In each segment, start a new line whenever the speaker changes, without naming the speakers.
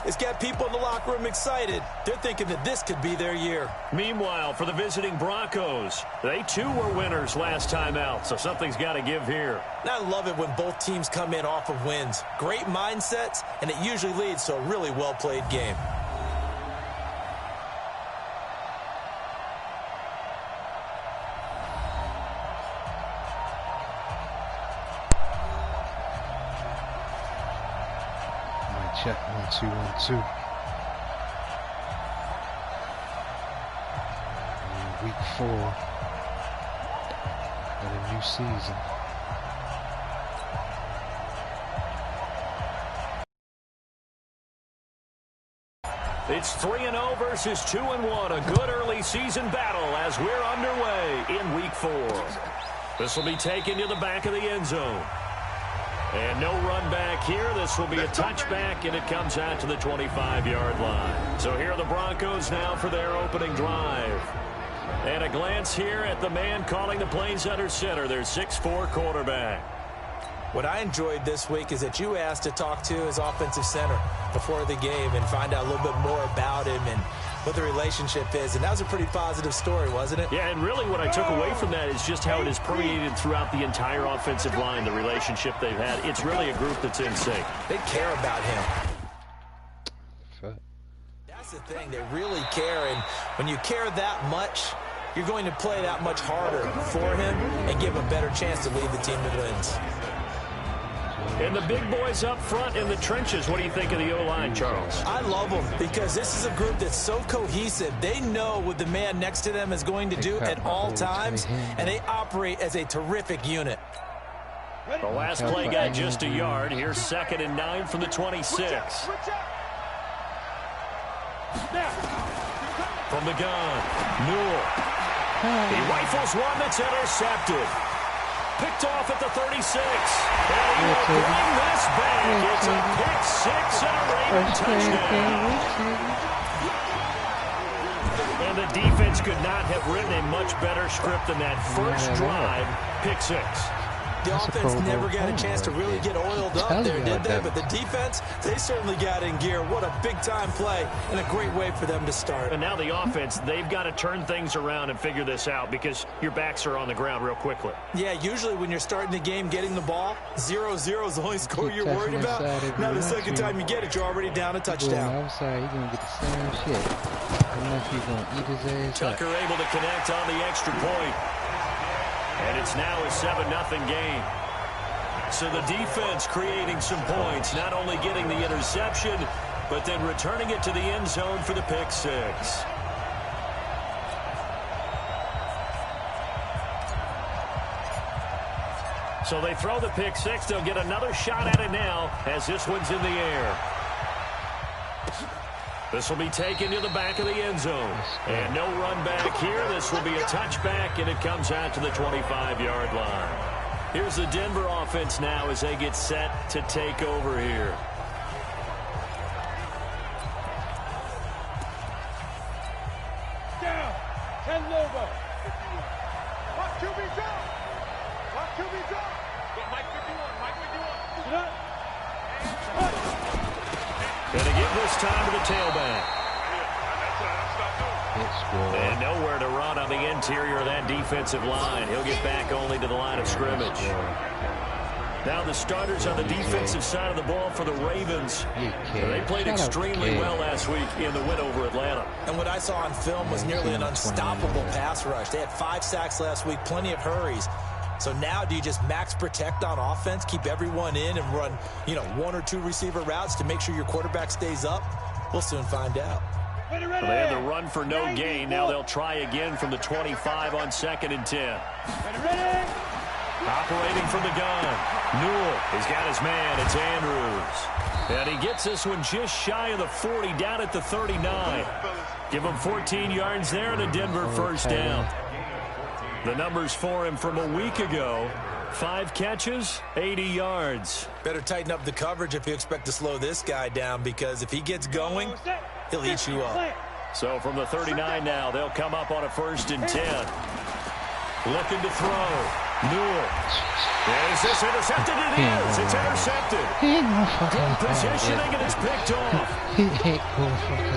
It's got people in the locker room excited. They're thinking that this could be their year.
Meanwhile, for the visiting Broncos, they too were winners last time out, so something's got to give here.
And I love it when both teams come in off of wins. Great mindsets, and it usually leads to a really well-played game.
Check 1 2 1 2. Week 4 of the new season.
It's 3-0 versus 2-1. A good early season battle as we're underway in Week 4. This will be taken to the back of the end zone. And no run back here. This will be a touchback, and it comes out to the 25-yard line. So here are the Broncos now for their opening drive. And a glance here at the man calling the plays under center, their 6'4" quarterback.
What I enjoyed this week is that you asked to talk to his offensive center before the game and find out a little bit more about him and what the relationship is. And that was a pretty positive story, wasn't it?
Yeah, and really what I took away from that is just how it has permeated throughout the entire offensive line, the relationship they've had. It's really a group that's in sync.
They care about him. That's the thing. They really care. And when you care that much, you're going to play that much harder for him and give him a better chance to lead the team to wins.
And the big boys up front in the trenches. What do you think of the O-line, Charles?
I love them because this is a group that's so cohesive. They know what the man next to them is going to do at all times, and they operate as a terrific unit.
The last play got just a yard. Here's 2nd and 9 from the 26. From the gun, Newell. He rifles one that's intercepted. Picked off at the 36. And he will bring this back. It's a pick 6 and a Raven touchdown. And the defense could not have written a much better script than that first drive. Pick 6.
The offense never got a chance to really get oiled up there, did they? But the defense, they certainly got in gear. What a big-time play and a great way for them to start.
And now the offense, they've got to turn things around and figure this out because your backs are on the ground real quickly.
Yeah, usually when you're starting the game getting the ball, 0-0 is the only score you're worried about. Now the second time you get it, you're already down a touchdown.
Outside, he's going to get the same shit. Unless he's going to eat his ass.
Tucker able to connect on the extra point. And it's now a 7-0 game. So the defense creating some points, not only getting the interception, but then returning it to the end zone for the pick 6. So they throw the pick 6. They'll get another shot at it now as this one's in the air. This will be taken to the back of the end zone. And no run back here. This will be a touchback, and it comes out to the 25-yard line. Here's the Denver offense now as they get set to take over here.
Down. 10 Lobo. Watch QB drop. Watch QB drop. Mike 51. Mike 51.
Going to give this time to the tailback. And nowhere to run on the interior of that defensive line. He'll get back only to the line of scrimmage. Now the starters on the defensive side of the ball for the Ravens. They played extremely well last week in the win over Atlanta.
And what I saw on film was nearly an unstoppable pass rush. They had 5 sacks last week, plenty of hurries. So now do you just max protect on offense, keep everyone in and run, 1 or 2 receiver routes to make sure your quarterback stays up? We'll soon find out.
Well, they had the run for no gain. Now they'll try again from the 25 on 2nd and 10. Operating from the gun. Newell, he's got his man. It's Andrews. And he gets this one just shy of the 40, down at the 39. Give him 14 yards there and a Denver first down. The numbers for him from a week ago. 5 catches, 80 yards.
Better tighten up the coverage if you expect to slow this guy down, because if he gets going, he'll eat you up.
So from the 39 now, they'll come up on a 1st and 10. Looking to throw. Newell. Is this intercepted? It is. It's intercepted.
He ain't no fucking
Good positioning, and it's picked off.
He ain't no fucking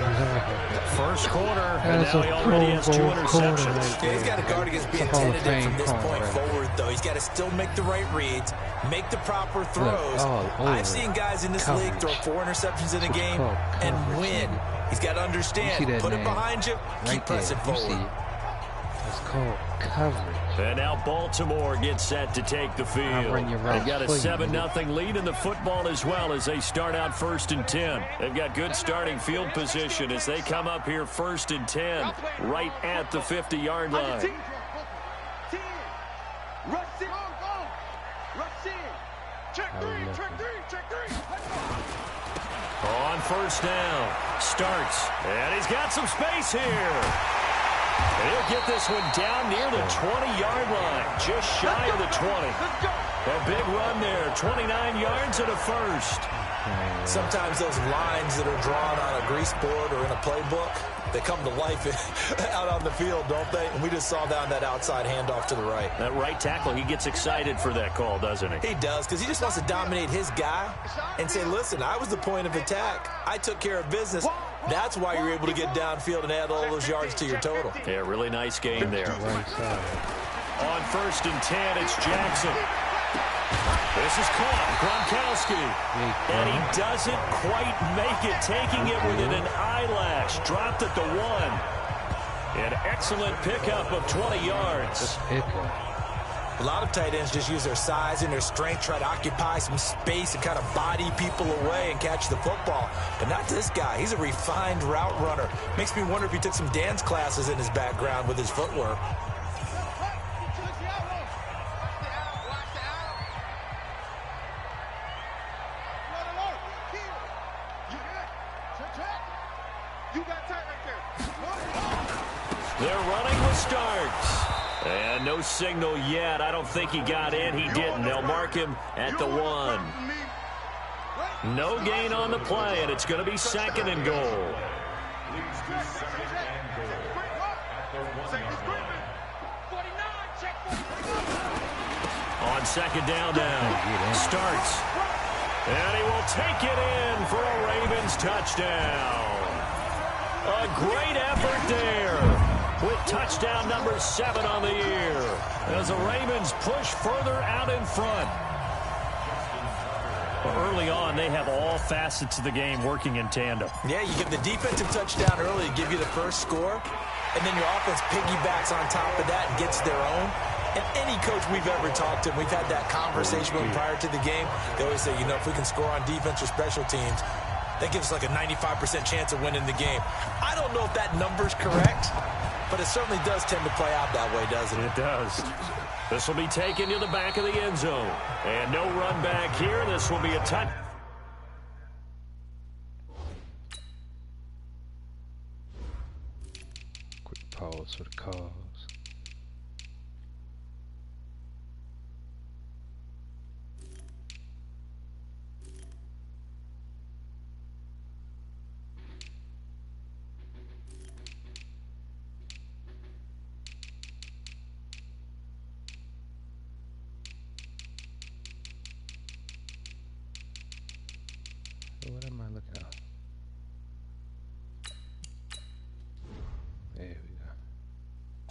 First quarter, and now he already has 2 interceptions.
Yeah, he's got to guard against being tentative from this point forward, though. He's got to still make the right reads, make the proper throws. I've seen guys in this league throw 4 interceptions in a game and win. He's got to understand, put it behind you, keep pressing forward.
It's called coverage.
And now Baltimore gets set to take the field. They've got a 7-0 lead in the football as well as they start out 1st and 10. They've got good starting field position as they come up here 1st and 10 right at the 50-yard line. On 1st down, starts, and he's got some space here. He'll get this one down near the 20-yard line, just shy of the 20. A big run there, 29 yards and a first.
Sometimes those lines that are drawn on a grease board or in a playbook, they come to life out on the field, don't they? And we just saw down that outside handoff to the right.
That right tackle, he gets excited for that call, doesn't he?
He does, because he just wants to dominate his guy and say, listen, I was the point of attack. I took care of business. That's why you're able to get downfield and add all those yards to your total.
Yeah, really nice game there. On 1st and 10, it's Jackson. This is caught, Gronkowski. And he doesn't quite make it, taking it within an eyelash. Dropped at the 1. An excellent pickup of 20 yards.
A lot of tight ends just use their size and their strength, try to occupy some space and kind of body people away and catch the football. But not this guy. He's a refined route runner. Makes me wonder if he took some dance classes in his background with his footwork.
They're running with Starks. And no signal yet. I don't think he got in. He didn't. They'll mark him at the 1. No gain on the play, and it's going to be 2nd and goal. On 2nd down now. Starts. And he will take it in for a Ravens touchdown. A great effort there, with touchdown number 7 on the year, as the Ravens push further out in front. Well, early on, they have all facets of the game working in tandem.
Yeah, you give the defensive touchdown early to give you the first score, and then your offense piggybacks on top of that and gets their own. And any coach we've ever talked to, we've had that conversation with prior to the game. They always say, you know, if we can score on defense or special teams, that gives us like a 95% chance of winning the game. I don't know if that number's correct, but it certainly does tend to play out that way, doesn't it?
It does. This will be taken to the back of the end zone. And no run back here. This will be a touch.
Quick pause for the calls. What am I looking at? There we go.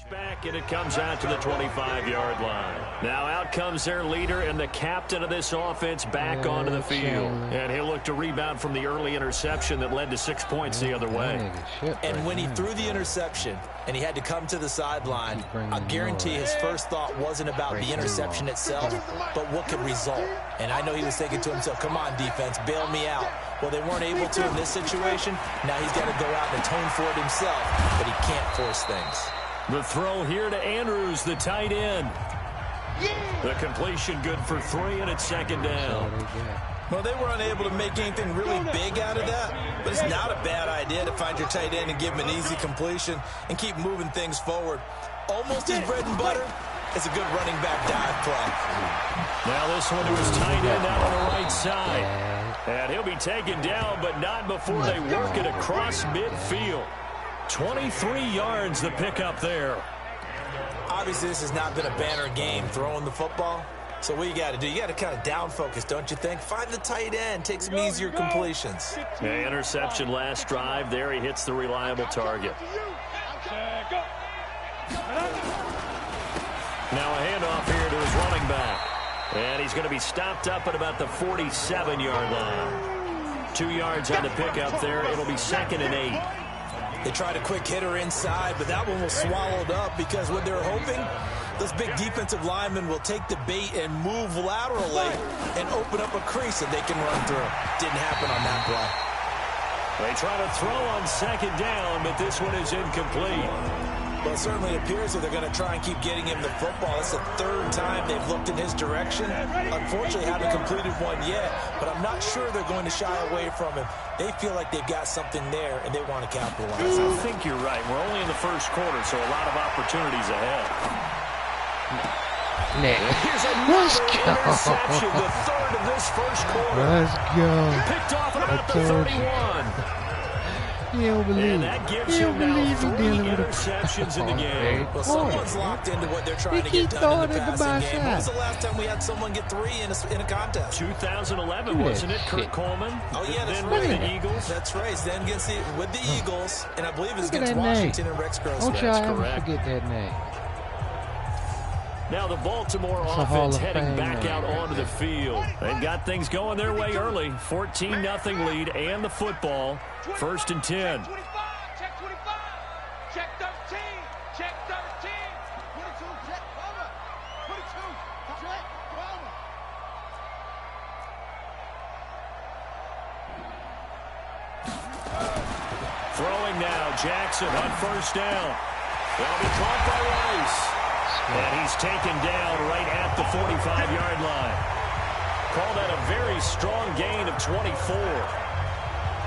Back, and it comes out to the 25-yard line. Now out comes their leader and the captain of this offense back onto the field. And he'll look to rebound from the early interception that led to 6 points the other way.
And when he threw the interception and he had to come to the sideline, I guarantee his first thought wasn't about the interception itself, but what could result. And I know he was thinking to himself, come on, defense, bail me out. Well, they weren't able to in this situation. Now he's got to go out and atone for it himself, but he can't force things.
The throw here to Andrews, the tight end. The completion good for 3, and it's 2nd down.
Well, they were unable to make anything really big out of that, but it's not a bad idea to find your tight end and give him an easy completion and keep moving things forward. Almost his bread and butter. It's a good running back dive play.
Now this one to his tight end out on the right side. And he'll be taken down, but not before they work it across midfield. 23 yards the pickup there.
obviously this has not been a banner game throwing the football. So what you got to do, you got to kind of down focus, don't you think? Find the tight end, take some easier completions.
Yeah, interception last drive. There he hits the reliable target. Now a handoff here to his running back. And he's going to be stopped up at about the 47-yard line. 2 yards on the pickup there. It'll be 2nd and 8.
They tried a quick hitter inside, but that one was swallowed up because what they're hoping, those big defensive linemen will take the bait and move laterally and open up a crease that they can run through. Didn't happen on that play.
They try to throw on 2nd down, but this one is incomplete.
Well, it certainly appears that they're going to try and keep getting him the football. It's the 3rd time they've looked in his direction. Unfortunately, haven't completed one yet, but I'm not sure they're going to shy away from him. They feel like they've got something there, and they want to capitalize.
I think you're right. We're only in the 1st quarter, so a lot of opportunities ahead. Here's another interception, the 3rd of this 1st quarter.
Let's go.
Picked off at about the 31.
You don't believe
and that gives him now 3 interceptions in the game.
Well, someone's locked into what they're trying to get done in the passing game. When was the last time we had someone get 3 in a contest?
2011, wasn't it? Kurt Coleman.
Oh, yeah, that's
then
right.
With the Eagles.
That's right. Then with the Eagles, and I believe it's against Washington and Rex Grossman.
Don't y'all ever forget that name.
Now the Baltimore offense heading back out onto the field. They've got things going their way early. 14-0 lead and the football. 1st and 10.
Check 25. Check 13. Check 13. 22. Check cover. 22. Check cover.
Throwing now. Jackson on 1st down. That'll be caught by Rice. And he's taken down right at the 45-yard line. Call that a very strong gain of 24.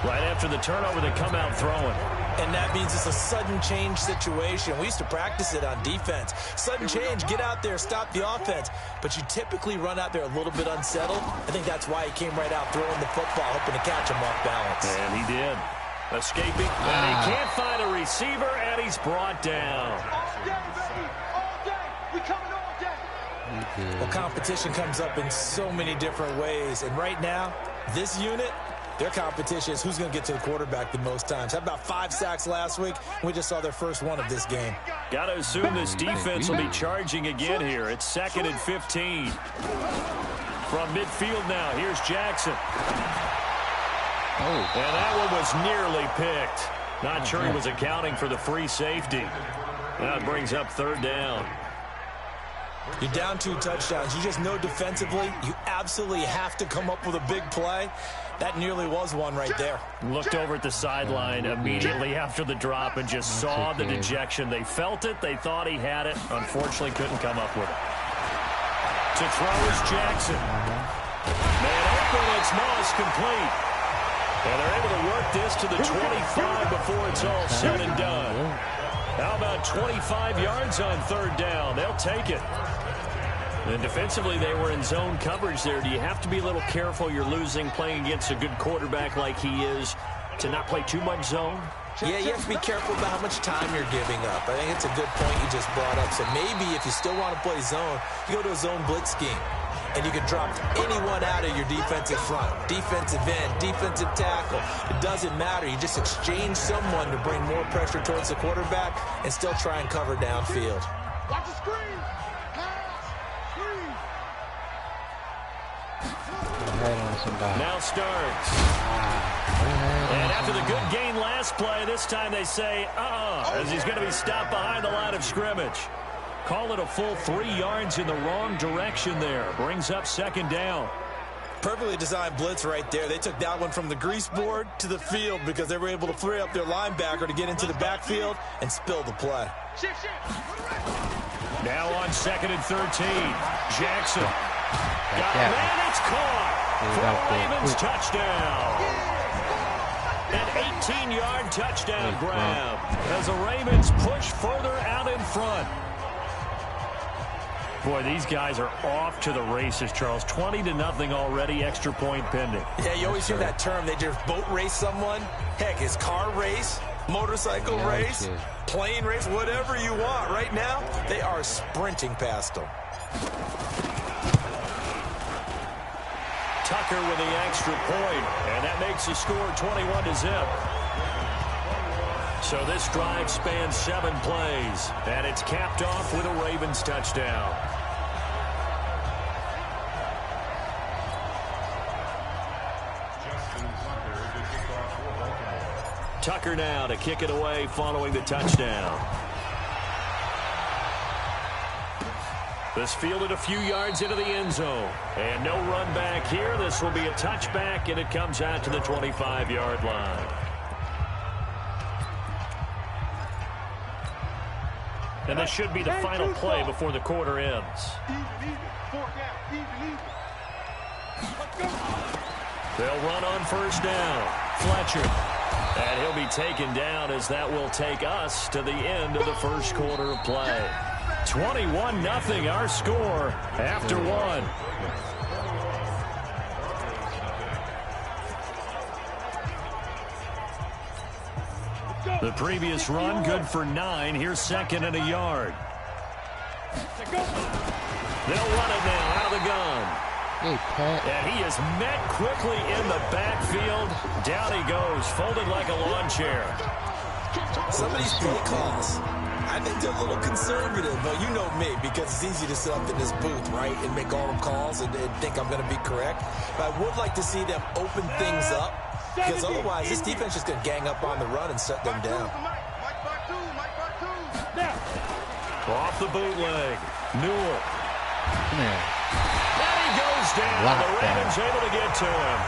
Right after the turnover, they come out throwing.
And that means it's a sudden change situation. We used to practice it on defense. Sudden change, get out there, stop the offense. But you typically run out there a little bit unsettled. I think that's why he came right out throwing the football, hoping to catch him off balance.
And he did. Escaping. And he can't find a receiver, and he's brought down.
All day, baby. All day. We coming all day.
Well, competition comes up in so many different ways. And right now, this unit, their competition is who's going to get to the quarterback the most times. How about 5 sacks last week? We just saw their first one of this game.
Got to assume this defense will be charging again here. It's 2nd and 15. From midfield now, here's Jackson. And that one was nearly picked. Not sure he was accounting for the free safety. That brings up 3rd down.
You're down 2 touchdowns. You just know defensively you absolutely have to come up with a big play. That nearly was one right there.
Looked over at the sideline immediately after the drop and just saw the dejection. They felt it. They thought he had it. Unfortunately, couldn't come up with it. To throw is Jackson. Man open, it's Moss complete. And they're able to work this to the 25 before it's all said and done. How about 25 yards on 3rd down? They'll take it. And defensively, they were in zone coverage there. Do you have to be a little careful? You're losing, playing against a good quarterback like he is, to not play too much zone?
Yeah, you have to be careful about how much time you're giving up. I think it's a good point you just brought up. So maybe if you still want to play zone, you go to a zone blitz scheme. And you can drop anyone out of your defensive front. Defensive end, defensive tackle. It doesn't matter. You just exchange someone to bring more pressure towards the quarterback and still try and cover downfield.
Watch the screen. Pass. Screen.
Now starts. And after the good gain last play, this time they say, as he's going to be stopped behind the line of scrimmage. Call it a full 3 yards in the wrong direction there. Brings up 2nd down.
Perfectly designed blitz right there. They took that one from the grease board to the field because they were able to free up their linebacker to get into the backfield and spill the play.
Now on 2nd and 13. Jackson. Got it, and it's caught. For a Ravens touchdown. An 18-yard touchdown grab as the Ravens push further out in front. Boy, these guys are off to the races, Charles. 20-0 already, extra point pending.
Yeah, you always hear that term. They just boat race someone. Heck, it's car race. motorcycle race, plane race, whatever you want. Right now, they are sprinting past them.
Tucker with the extra point, and that makes the score 21-0. So this drive spans 7 plays, and it's capped off with a Ravens touchdown. Tucker now to kick it away following the touchdown. This fielded a few yards into the end zone. And no run back here. This will be a touchback, and it comes out to the 25-yard line. And this should be the final play before the quarter ends. They'll run on first down. Fletcher. And he'll be taken down as that will take us to the end of the first quarter of play. 21-0 our score after 1. The previous run good for 9. Here's 2nd and a yard. They'll run it now out of the gun.
Hey, Pat.
And he is met quickly in the backfield. Down he goes, folded like a lawn chair.
Some of these play calls, I think they're a little conservative, but you know me, because it's easy to sit up in this booth, right, and make all them calls and think I'm going to be correct. But I would like to see them open things up, because otherwise this defense is going to gang up on the run and shut them down.
Off the bootleg, Newell.
Come here.
And he goes down.
Wow.
The Ravens able to get to him.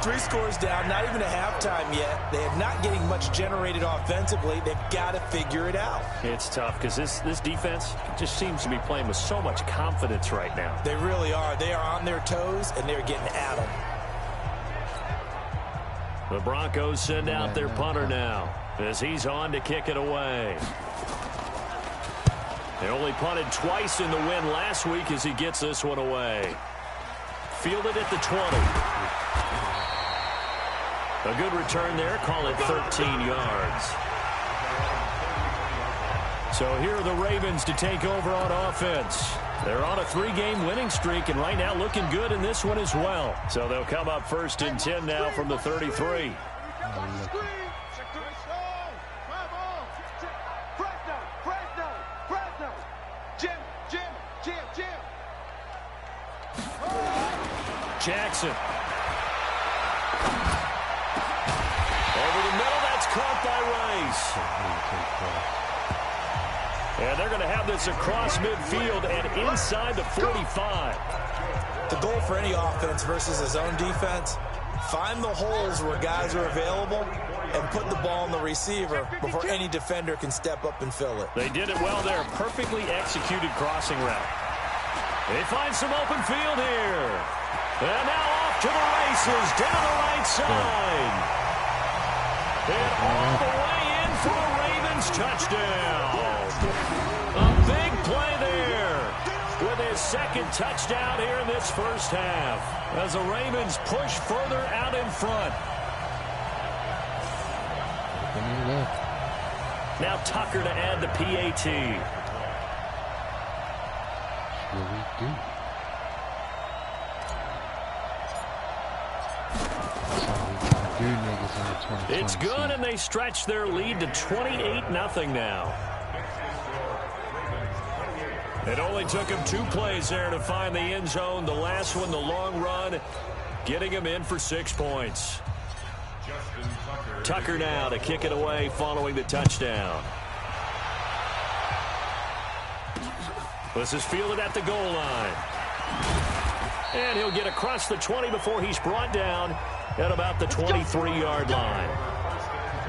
3 scores down, not even a halftime yet. They are not getting much generated offensively. They've got to figure it out.
It's tough because this defense just seems to be playing with so much confidence right now.
They really are. They are on their toes, and they're getting at them.
The Broncos send out their punter now as he's on to kick it away. They only punted twice in the win last week as he gets this one away. Fielded at the 20. A good return there. Call it 13 yards. So here are the Ravens to take over on offense. They're on a 3-game winning streak, and right now looking good in this one as well. So they'll come up 1st and 10 now from the 33. Jackson. Over the middle, that's caught by Rice. And they're going to have this across midfield and inside the 45.
The goal for any offense versus his own defense, find the holes where guys are available and put the ball on the receiver before any defender can step up and fill it.
They did it well there. Perfectly executed crossing route. They find some open field here. And now off to the races down the right side. And all the way in for a Ravens touchdown. A big play there with his 2nd touchdown here in this first half as the Ravens push further out in front. Now Tucker to add the PAT.
Really do.
It's good, and they stretch their lead to 28-0 now. It only took him 2 plays there to find the end zone. The last one, the long run, getting him in for 6 points. Tucker now to kick it away following the touchdown. This is fielded at the goal line. And he'll get across the 20 before he's brought down at about the 23-yard line.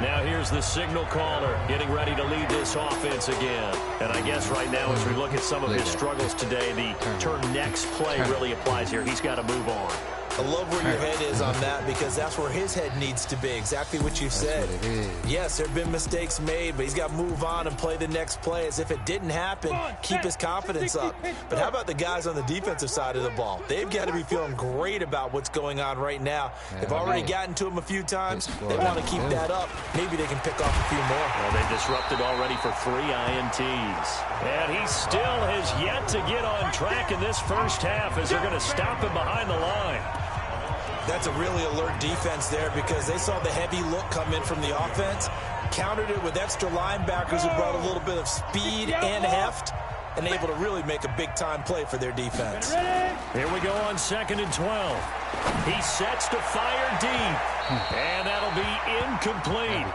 Now here's the signal caller getting ready to lead this offense again. And I guess right now as we look at some of his struggles today, the turn next play really applies here. He's got to move on.
I love where your head is on that because that's where his head needs to be. Exactly what you said.
That's what it is.
Yes, there have been mistakes made, but he's got to move on and play the next play as if it didn't happen. Keep his confidence up. But how about the guys on the defensive side of the ball? They've got to be feeling great about what's going on right now. They've already gotten to him a few times. They want to keep that up. Maybe they can pick off a few more.
Well, they disrupted already for 3 INTs. And he still has yet to get on track in this first half as they're going to stop him behind the line.
That's a really alert defense there because they saw the heavy look come in from the offense, countered it with extra linebackers who brought a little bit of speed and heft, and able to really make a big-time play for their defense.
Here we go on 2nd and 12. He sets to fire deep, and that'll be incomplete.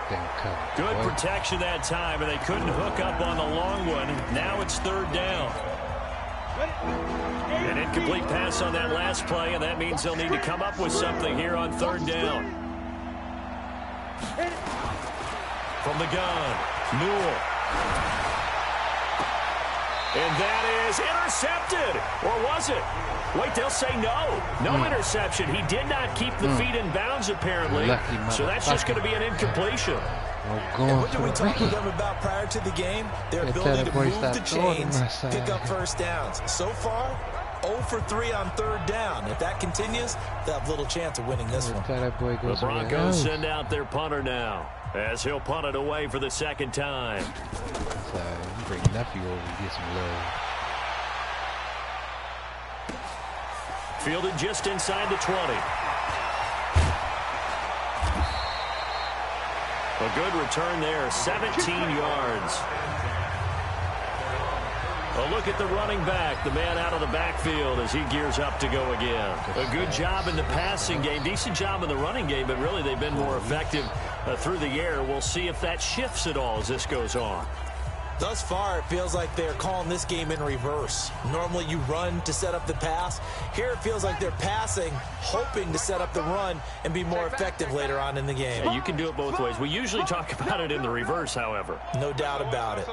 Good protection that time, and they couldn't hook up on the long one. Now it's 3rd down. An incomplete pass on that last play, and that means they'll need to come up with something here on 3rd down. From the gun, Newell. And that is intercepted. Or was it? Wait, they'll say no. No interception. He did not keep the feet in bounds, apparently. So that's just going to be an incompletion.
And what did we talk to them about prior to the game? Their ability to move the chains, pick up first downs. So far, 0 for 3 on 3rd down. If that continues, they'll have little chance of winning this one.
The Broncos send out their punter now, as he'll punt it away for the 2nd time.
So, bring nephew over and get some love.
Fielded just inside the 20. A good return there, 17 yards. A look at the running back, the man out of the backfield as he gears up to go again. A good job in the passing game, decent job in the running game, but really they've been more effective through the air. We'll see if that shifts at all as this goes on.
Thus far, it feels like they're calling this game in reverse. Normally you run to set up the pass. Here it feels like they're passing, hoping to set up the run and be more effective later on in the game.
Yeah, you can do it both ways. We usually talk about it in the reverse, however.
No doubt about it.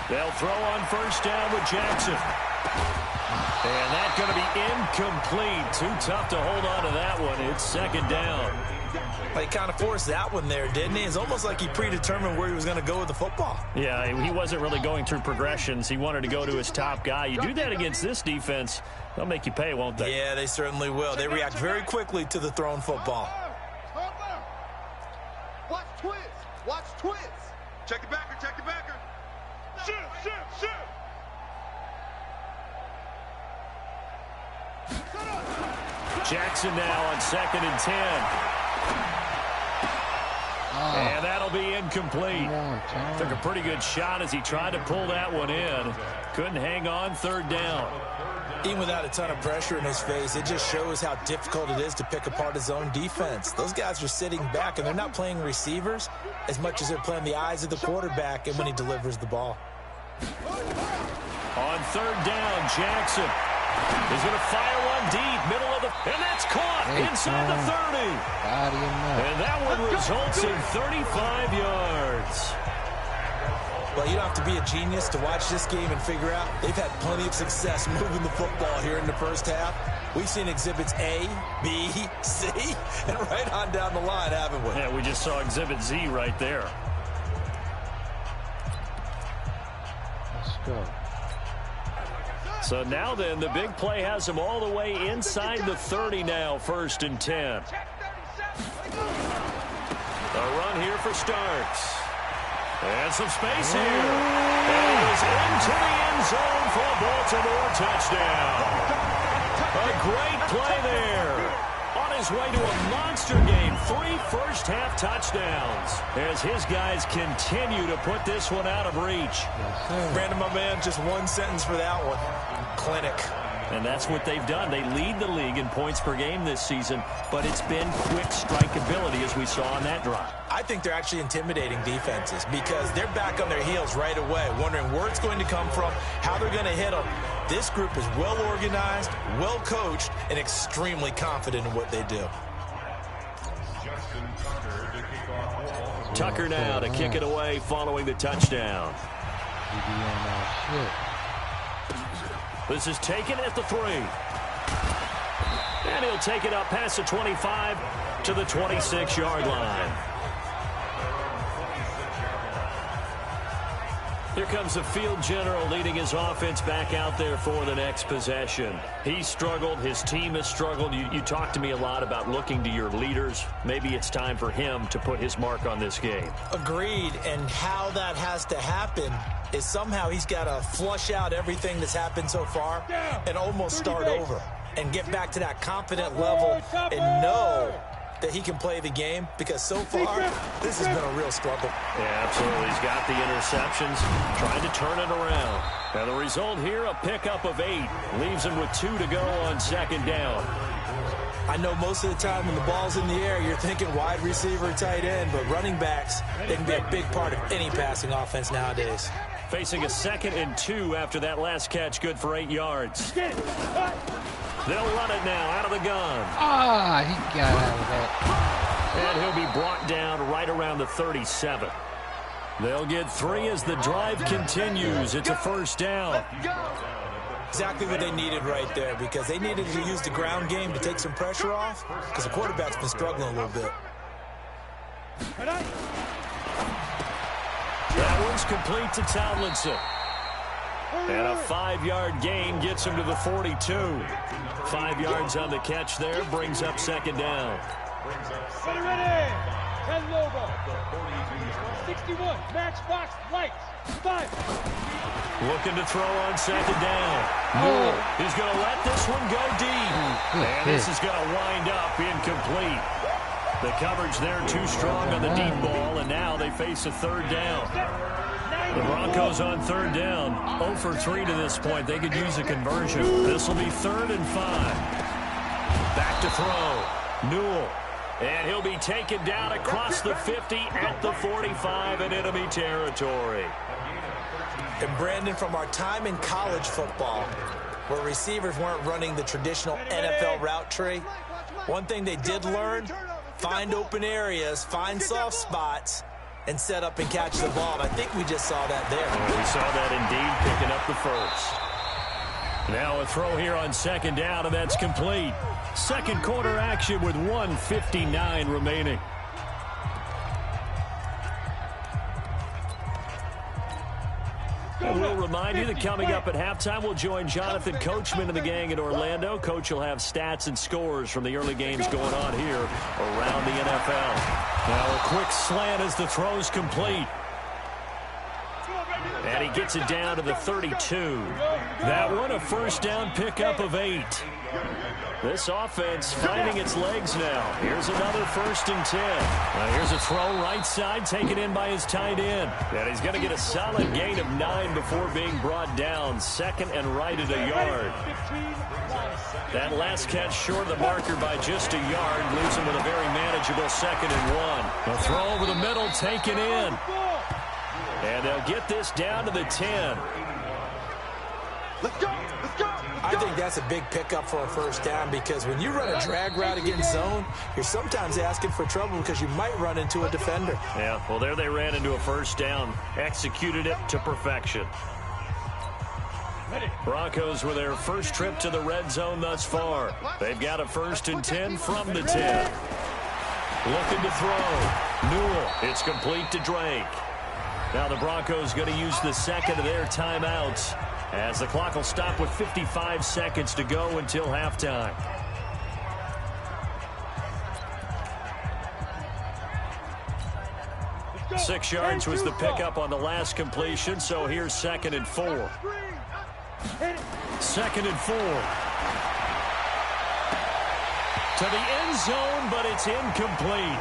They'll throw on 1st down with Jackson. And that's going to be incomplete. Too tough to hold on to that one. It's 2nd down.
He kind of forced that one there, didn't he? It's almost like he predetermined where he was going to go with the football.
Yeah, he wasn't really going through progressions. He wanted to go to his top guy. You do that against this defense, they'll make you pay, won't they?
Yeah, they certainly will. They react very quickly to the thrown football.
Watch twist. Watch twist. Check the backer. Check the backer. Shoot, shoot, shoot.
Jackson now on 2nd and 10. And that'll be incomplete. Took a pretty good shot as he tried to pull that one in. Couldn't hang on 3rd down.
Even without a ton of pressure in his face, it just shows how difficult it is to pick apart his own defense. Those guys are sitting back, and they're not playing receivers as much as they're playing the eyes of the quarterback and when he delivers the ball.
On 3rd down, Jackson is going to fire one deep, middle of the, and that's caught inside the 30. And that one results in 35 yards.
Well, you don't have to be a genius to watch this game and figure out they've had plenty of success moving the football here in the first half. We've seen exhibits A, B, C, and right on down the line, haven't we?
Yeah, we just saw exhibit Z right there.
Let's go.
So now then, the big play has them all the way inside the 30 now, 1st and 10. A run here for Starks. And some space here. And it is into the end zone for a Baltimore touchdown. A great play there. On his way to a monster game, 3 first-half touchdowns. As his guys continue to put this one out of reach.
Brandon, my man, just one sentence for that one. Clinic.
And that's what they've done. They lead the league in points per game this season, but it's been quick strike ability as we saw on that drive.
I think they're actually intimidating defenses because they're back on their heels right away, wondering where it's going to come from, how they're going to hit them. This group is well organized, well coached, and extremely confident in what they do.
Tucker now to kick it away following the touchdown. This is taken at the 3. And he'll take it up past the 25 to the 26-yard line. Here comes the field general leading his offense back out there for the next possession. He struggled. His team has struggled. You talked to me a lot about looking to your leaders. Maybe it's time for him to put his mark on this game.
Agreed. And how that has to happen is somehow he's got to flush out everything that's happened so far and almost start over and get back to that confident level and know that he can play the game, because so far this has been a real struggle.
Yeah, absolutely. He's got the interceptions, trying to turn it around. Now the result here, a pickup of 8. Leaves him with 2 to go on second down.
I know most of the time when the ball's in the air, you're thinking wide receiver, tight end, but running backs, they can be a big part of any passing offense nowadays.
Facing a 2nd and 2 after that last catch, good for 8 yards. They'll run it now out of the gun.
Ah, he got out of that.
And he'll be brought down right around the 37. They'll get 3 as the drive continues. It's a first down.
Exactly what they needed right there, because they needed to use the ground game to take some pressure off, because the quarterback's been struggling a little bit.
That one's complete to Tomlinson. And a 5-yard gain gets him to the 42. 5 yards on the catch there, brings up second down.
Ready. 10 logo. 61. Matchbox lights. 5.
Looking to throw on second down. Newell, he's going to let this one go deep. And this is going to wind up incomplete. The coverage there too strong on the deep ball, and now they face a third down. The Broncos on third down, 0 for 3 to this point. They could use a conversion. This will be 3rd and 5. Back to throw. Newell. And he'll be taken down across the 50 at the 45 in enemy territory.
And Brandon, from our time in college football, where receivers weren't running the traditional NFL route tree, one thing they did learn, find open areas, find soft spots, and set up and catch the ball. And I think we just saw that there.
We saw that indeed, picking up the first. Now a throw here on second down, and that's complete. Second quarter action with 1:59 remaining. And we'll remind you that coming up at halftime, we'll join Jonathan Coachman and the gang in Orlando. Coach will have stats and scores from the early games going on here around the NFL. Now a quick slant as the throw's complete. And he gets it down to the 32. That one a first down pickup of 8. This offense finding its legs now. Here's another 1st and 10. Now here's a throw right side taken in by his tight end. And he's going to get a solid gain of 9 before being brought down. 2nd and right at a yard. That last catch short of the marker by just a yard leaves him with a very manageable 2nd and 1. A throw over the middle taken in. And they'll get this down to the 10.
Let's go.
I think that's a big pickup for a first down, because when you run a drag route against zone, you're sometimes asking for trouble because you might run into a defender.
Yeah, well, there they ran into a first down. Executed it to perfection. Broncos with their first trip to the red zone thus far. They've got a 1st and 10 from the 10. Looking to throw. Newell. It's complete to Drake. Now the Broncos going to use the 2nd of their timeouts, as the clock will stop with 55 seconds to go until halftime. Six yards was the pickup on the last completion, so here's 2nd and 4. 2nd and 4. To the end zone, but it's incomplete.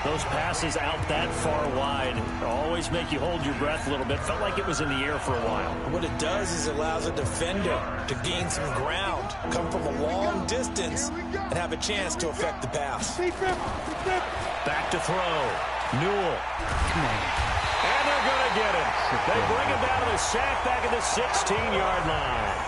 Those passes out that far wide always make you hold your breath a little bit. Felt like it was in the air for a while.
What it does is it allows a defender to gain some ground, come from a long distance, and have a chance to affect the pass.
Back to throw. Newell. And they're going to get him. They bring him down to the sack back at the 16-yard line.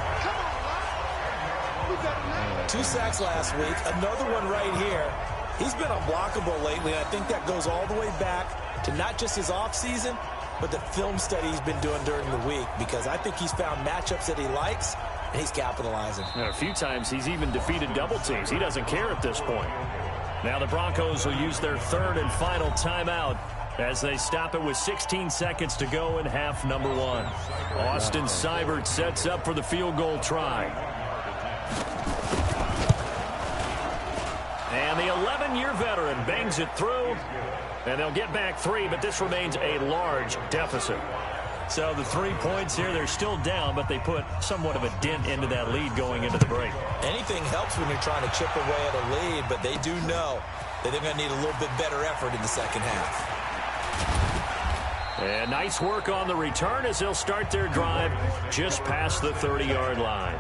2 sacks last week, another one right here. He's been unblockable lately, and I think that goes all the way back to not just his offseason, but the film study he's been doing during the week, because I think he's found matchups that he likes, and he's capitalizing.
And a few times he's even defeated double teams. He doesn't care at this point. Now the Broncos will use their third and final timeout as they stop it with 16 seconds to go in half number 1. Austin Seibert sets up for the field goal try. And the 11-year veteran bangs it through, and they'll get back 3, but this remains a large deficit. So the 3 points here, they're still down, but they put somewhat of a dent into that lead going into the break.
Anything helps when you're trying to chip away at a lead, but they do know that they're going to need a little bit better effort in the second half.
And nice work on the return as they'll start their drive just past the 30-yard line.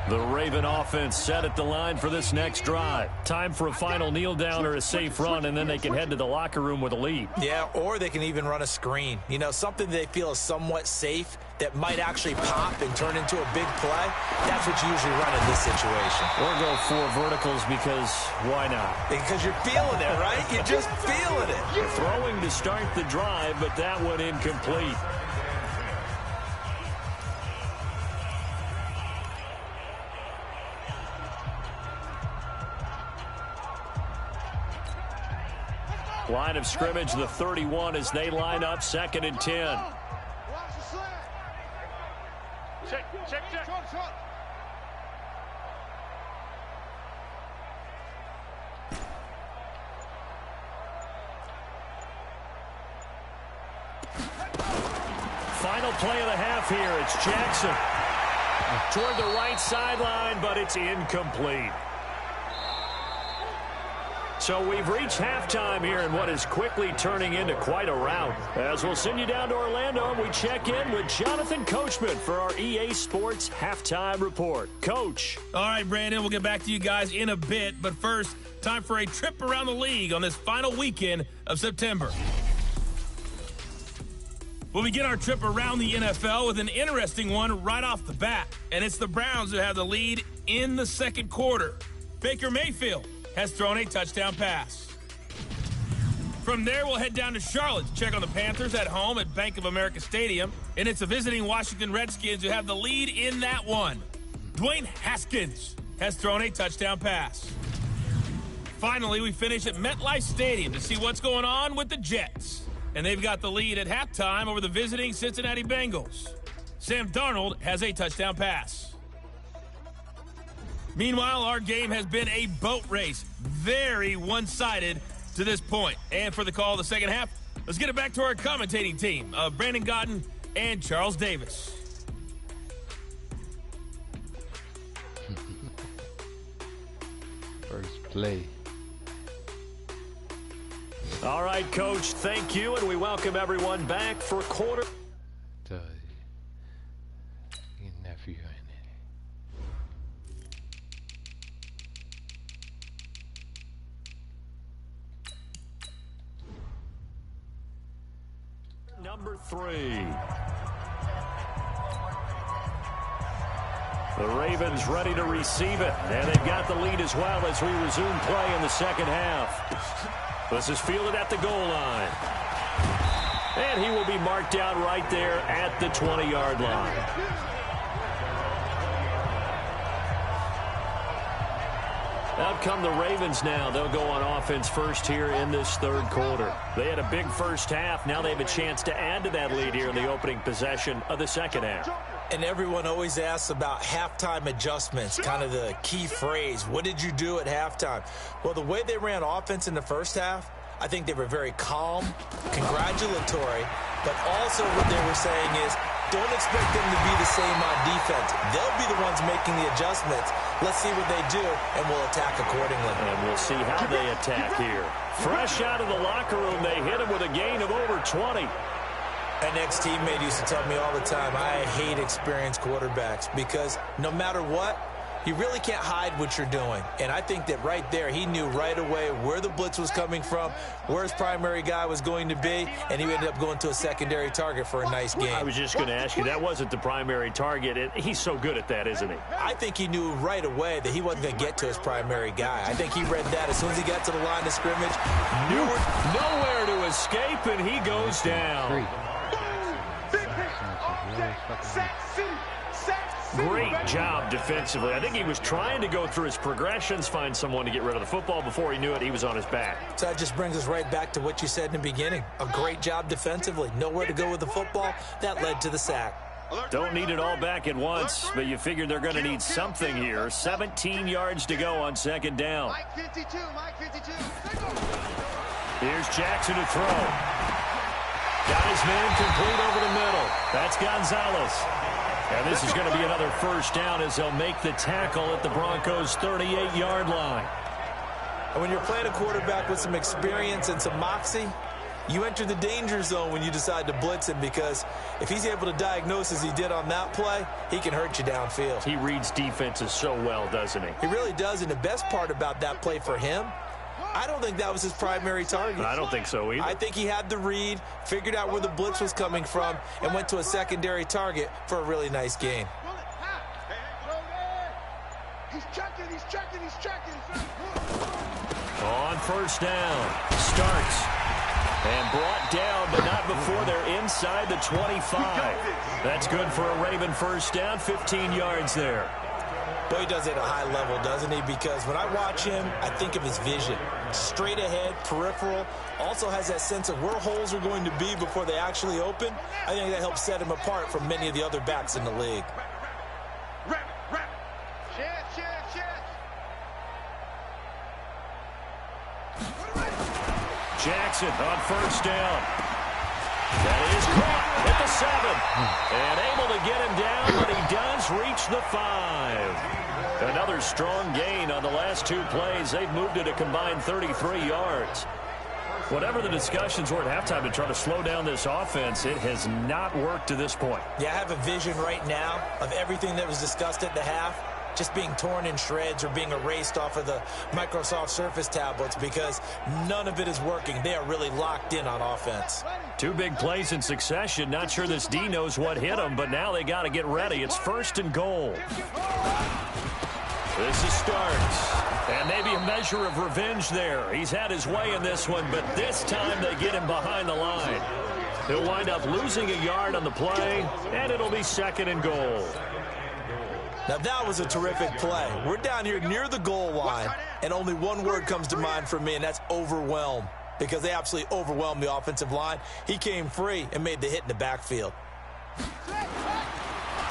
The Raven offense set at the line for this next drive. Time for a final kneel down or a safe run, and then they can head to the locker room with a lead.
Yeah, or they can even run a screen. You know, something they feel is somewhat safe that might actually pop and turn into a big play. That's what you usually run in this situation.
Or go 4 verticals because why not?
Because you're feeling it, right? You're just feeling it.
You're throwing to start the drive, but that one incomplete. Line of scrimmage, the 31 as they line up, 2nd and 10.
Check.
Final play of the half here. It's Jackson toward the right sideline, but it's incomplete. So we've reached halftime here in what is quickly turning into quite a rout. As we'll send you down to Orlando, and we check in with Jonathan Coachman for our EA Sports Halftime Report. Coach.
All right, Brandon, we'll get back to you guys in a bit. But first, time for a trip around the league on this final weekend of September. We'll begin our trip around the NFL with an interesting one right off the bat. And it's the Browns who have the lead in the second quarter. Baker Mayfield has thrown a touchdown pass. From there, we'll head down to Charlotte to check on the Panthers at home at Bank of America Stadium. And it's the visiting Washington Redskins who have the lead in that one. Dwayne Haskins has thrown a touchdown pass. Finally, we finish at MetLife Stadium to see what's going on with the Jets. And they've got the lead at halftime over the visiting Cincinnati Bengals. Sam Darnold has a touchdown pass. Meanwhile, our game has been a boat race. Very one-sided to this point. And for the call of the second half, let's get it back to our commentating team of Brandon Godden and Charles Davis.
First play.
All right, Coach, thank you, and we welcome everyone back for quarter.
Nephew.
Number 3. The Ravens ready to receive it, and they've got the lead as well as we resume play in the second half. This is fielded at the goal line. And he will be marked down right there at the 20-yard line. Out come the Ravens now. They'll go on offense first here in this third quarter. They had a big first half. Now they have a chance to add to that lead here in the opening possession of the second half.
And everyone always asks about halftime adjustments, kind of the key phrase. What did you do at halftime? Well, the way they ran offense in the first half, I think they were very calm, congratulatory, but also what they were saying is don't expect them to be the same on defense. They'll be the ones making the adjustments. Let's see what they do, and we'll attack accordingly.
And we'll see how they attack here. Fresh out of the locker room, they hit him with a gain of over 20.
An ex-teammate used to tell me all the time, I hate experienced quarterbacks because no matter what, You really can't hide what you're doing. And I think that right there, he knew right away where the blitz was coming from, where his primary guy was going to be, and he ended up going to a secondary target for a nice game.
I was just going to ask you, that wasn't the primary target. He's so good at that, isn't he?
I think he knew right away that he wasn't going to get to his primary guy. I think he read that as soon as he got to the line of scrimmage.
Nowhere to escape, and he goes down. Great job defensively. I think he was trying to go through his progressions, find someone to get rid of the football. Before he knew it, he was on his back.
So that just brings us right back to what you said in the beginning. A great job defensively. Nowhere to go with the football. That led to the sack.
Don't need it all back at once, but you figure they're going to need something here. 17 yards to go on second down. Here's Jackson to throw. Got his man complete over the middle. That's Gonzalez. And this is going to be another first down as they'll make the tackle at the Broncos' 38-yard line.
And when you're playing a quarterback with some experience and some moxie, you enter the danger zone when you decide to blitz him, because if he's able to diagnose as he did on that play, he can hurt you downfield.
He reads defenses so well, doesn't he?
He really does, and the best part about that play for him, I don't think that was his primary target.
I don't think so either.
I think he had the read, figured out where the blitz was coming from, and went to a secondary target for a really nice gain.
He's checking.
On first down, Starks. And brought down, but not before they're inside the 25. That's good for a Raven first down, 15 yards there.
Boy, he does it at a high level, doesn't he? Because when I watch him, I think of his vision. Straight ahead, peripheral. Also has that sense of where holes are going to be before they actually open. I think that helps set him apart from many of the other backs in the league.
Jackson on first down. That is caught at the 7. And able to get him down, but he does reach the 5. Another strong gain on the last two plays. They've moved it a combined 33 yards. Whatever the discussions were at halftime to try to slow down this offense, it has not worked to this point.
Yeah, I have a vision right now of everything that was discussed at the half just being torn in shreds or being erased off of the Microsoft Surface tablets, because none of it is working. They are really locked in on offense.
Two big plays in succession. Not sure this D knows what hit him, but now they got to get ready. It's first and goal. This is Starks. And maybe a measure of revenge there. He's had his way in this one, but this time they get him behind the line. He'll wind up losing a yard on the play, and it'll be second and goal.
Now, that was a terrific play. We're down here near the goal line, and only one word comes to mind for me, and that's overwhelm, because they absolutely overwhelmed the offensive line. He came free and made the hit in the backfield.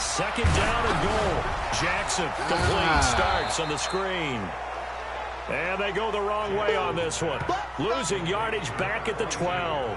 Second down and goal. Jackson complete. Starks on the screen. And they go the wrong way on this one. Losing yardage back at the 12.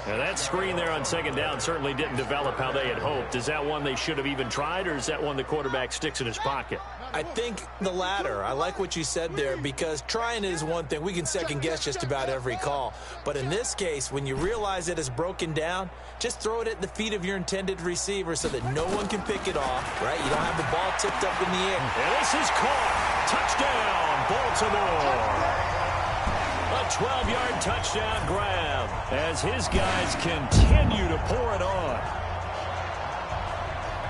And that screen there on second down certainly didn't develop how they had hoped. Is that one they should have even tried, or is that one the quarterback sticks in his pocket?
I think the latter. I like what you said there, because trying it is one thing. We can second guess just about every call. But in this case, when you realize it is broken down, just throw it at the feet of your intended receiver so that no one can pick it off, right? You don't have the ball tipped up in the air.
And this is caught. Touchdown, Baltimore. A 12-yard touchdown grab as his guys continue to pour it on.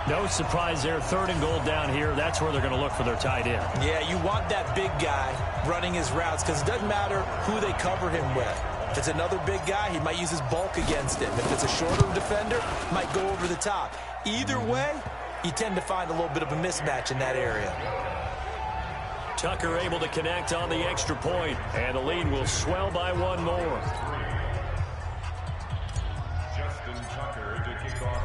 No surprise there. Third and goal down here. That's where they're going to look for their tight end.
Yeah, you want that big guy running his routes, because it doesn't matter who they cover him with. If it's another big guy, he might use his bulk against him. If it's a shorter defender, might go over the top. Either way, you tend to find a little bit of a mismatch in that area.
Tucker able to connect on the extra point, and the lead will swell by one more.